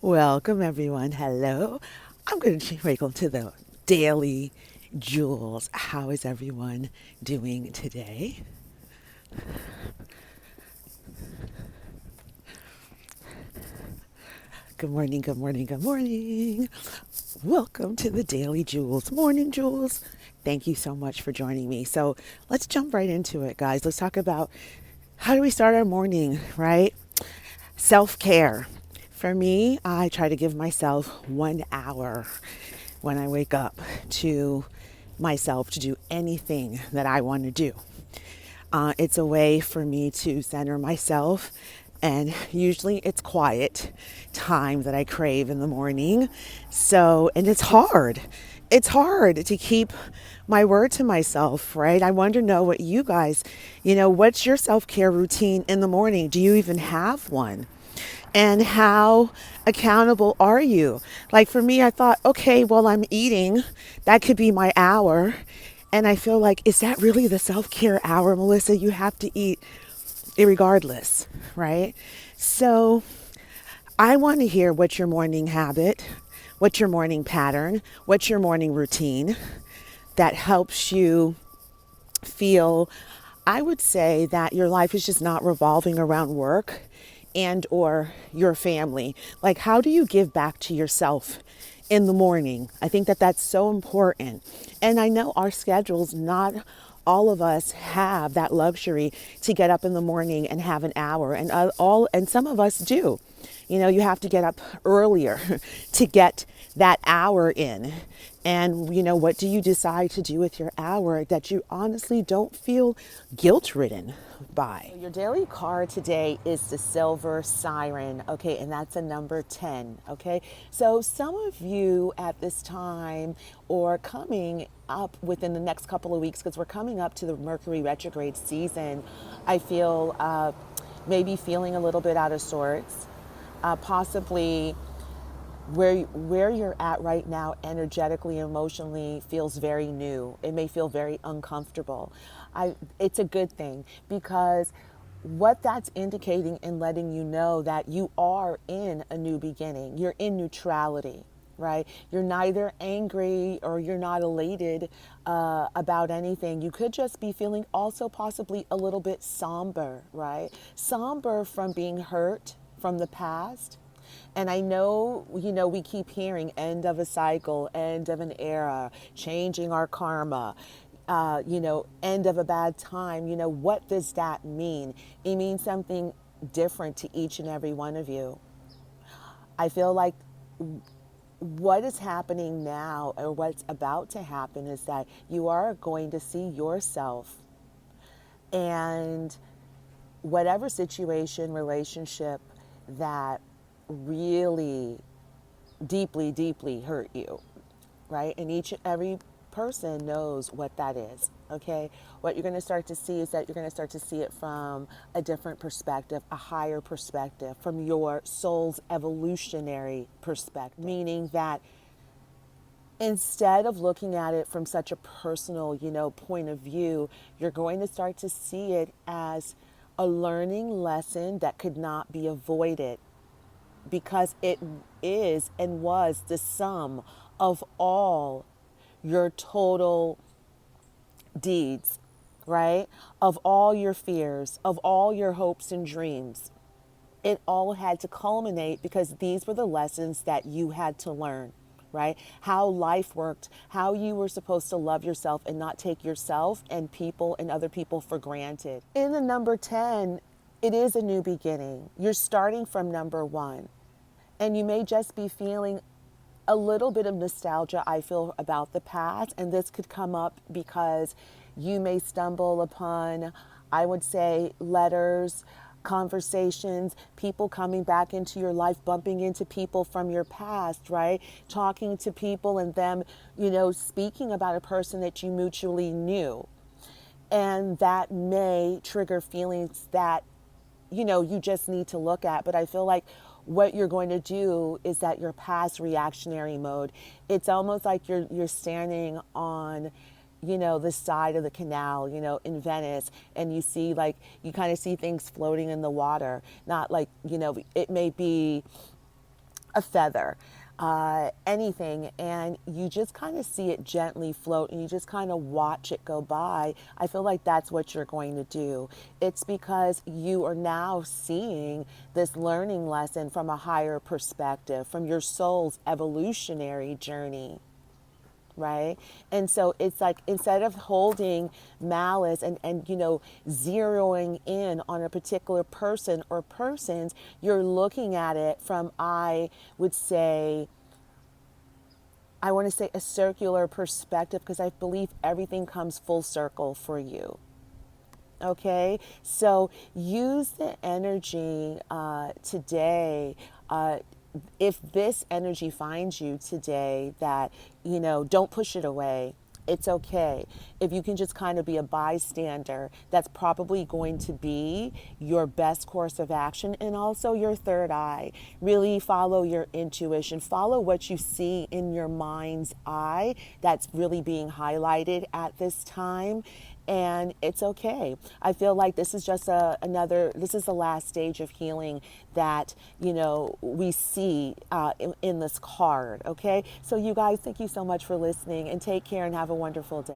Welcome, everyone. Hello. I'm going to wiggle to the daily jewels. How is everyone doing today? Good morning, good morning, good morning. Welcome to the Daily Jewels. Morning, Jewels. Thank you so much for joining me. So let's jump right into it, guys. Let's talk about how do we start our morning, right? Self care. For me, I try to give myself 1 hour when I wake up to myself to do anything that I want to do. It's a way for me to center myself, and usually it's quiet time that I crave in the morning. So, and it's hard. It's hard to keep my word to myself, right? I want to know what you guys, what's your self care routine in the morning? Do you even have one? And how accountable are you? Like for me, I thought, okay, well, I'm eating. That could be my hour. And I feel like, is that really the self care hour, Melissa? You have to eat irregardless, right? So I want to hear what's your morning habit, what's your morning pattern, what's your morning routine that helps you feel, I would say that your life is just not revolving around work and or your family. Like, how do you give back to yourself in the morning? I think that that's so important. And I know our schedules, not all of us have that luxury to get up in the morning and have an hour, and some of us do. You have to get up earlier to get that hour in. And, what do you decide to do with your hour that you honestly don't feel guilt ridden by? So your daily card today is the Silver Siren, okay, and that's a number 10, okay? So some of you at this time or coming up within the next couple of weeks, because we're coming up to the Mercury retrograde season, I feel maybe feeling a little bit out of sorts, possibly where you're at right now energetically, emotionally feels very new. It may feel very uncomfortable. It's a good thing, because what that's indicating and letting you know that you are in a new beginning. You're in neutrality, right? You're neither angry or you're not elated about anything. You could just be feeling also possibly a little bit somber, right? Somber from being hurt from the past. And I know, we keep hearing end of a cycle, end of an era, changing our karma, end of a bad time. What does that mean? It means something different to each and every one of you. I feel like what is happening now, or what's about to happen, is that you are going to see yourself, and whatever situation, relationship that really deeply, deeply hurt you, right? And each and every person knows what that is, okay? What you're going to start to see is that you're going to start to see it from a different perspective, a higher perspective, from your soul's evolutionary perspective, meaning that instead of looking at it from such a personal, point of view, you're going to start to see it as a learning lesson that could not be avoided, because it is and was the sum of all your total deeds, right? Of all your fears, of all your hopes and dreams. It all had to culminate because these were the lessons that you had to learn, right? How life worked, how you were supposed to love yourself and not take yourself and people and other people for granted. In the number 10, it is a new beginning. You're starting from number 1. And you may just be feeling a little bit of nostalgia, I feel, about the past. And this could come up because you may stumble upon, I would say, letters, conversations, people coming back into your life, bumping into people from your past, right? Talking to people and them, speaking about a person that you mutually knew. And that may trigger feelings that you just need to look at. But I feel like what you're going to do is that your past reactionary mode, it's almost like you're standing on, the side of the canal, in Venice, and you see, like, you kind of see things floating in the water. Not like, it may be a feather, anything, and you just kind of see it gently float and you just kind of watch it go by. I feel like that's what you're going to do. It's because you are now seeing this learning lesson from a higher perspective, from your soul's evolutionary journey, right? And so it's like, instead of holding malice and zeroing in on a particular person or persons, you're looking at it from, I would say, I want to say a circular perspective, because I believe everything comes full circle for you. Okay, so use the energy today. If this energy finds you today, that, don't push it away. It's okay. If you can just kind of be a bystander, that's probably going to be your best course of action. And also your third eye. Really follow your intuition. Follow what you see in your mind's eye that's really being highlighted at this time. And it's okay. I feel like this is just this is the last stage of healing that, we see in this card. Okay. So you guys, thank you so much for listening, and take care and have a wonderful day.